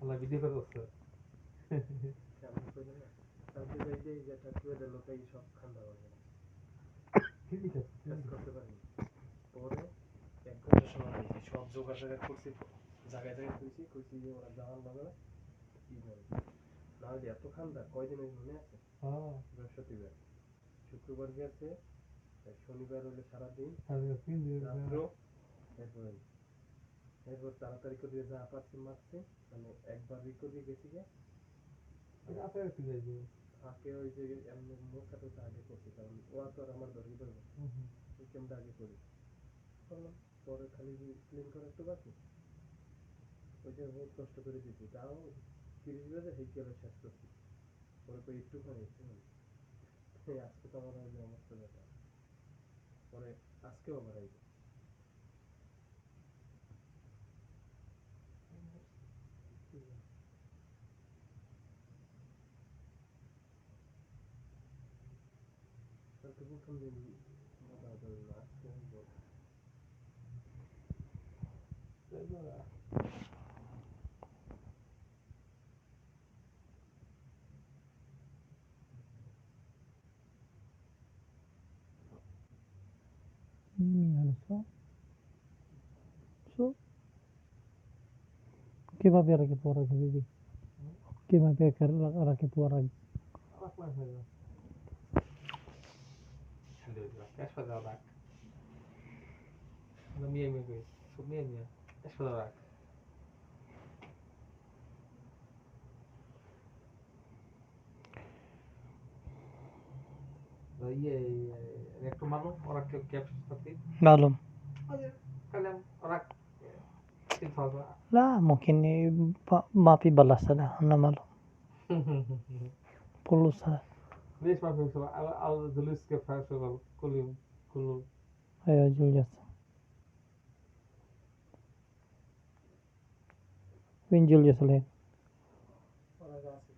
আল্লাহ video করে করছে সব জোগাড় করছি জায়গায় জায়গায় খুঁজছি খুঁজছি যে ওরা যাওয়ার লগে কি করে না হলে এত ঠান্ডা কয়দিন মনে আছে বৃহস্পতিবার শুক্রবার গেছে শনিবার হলে সারাদিন রাত্র এরপরে এরপর তাড়াতাড়ি করে যা পারছে মারছে মানে একবার রিকোয়ারি গেছি গে আগে ওই যে এমনি মোটাটা তো আগে করছি কারণ ওরা তো আর আমার ধরে পারবে ওই কেমটা আগে করি করলাম পরে খালি ক্লিন করা একটু বাকি ওইটা বহুত কষ্ট করে দিয়েছি তাও 30 বাজে সেই কেলে শেষ করছি পরে তো একটুখানি আজকে তো আমার ওই যে অবস্থা যেটা পরে আজকেও আবার আইবে কালকে প্রথম দিন আজকে কিভাবে রাখি পড়া দিদি কিভাবে রাখি পড়া একটু মালুম ওরা ক্যাপশন সাথে معلوم كلام وراك تلفظ لا ممكن ما في بلا صلاة أنا معلوم كله صلاة ليش ما في سبعة أو دلوس كيف شغل كل يوم كله أيوة جوليوس وين جوليوس الحين وراك عاصي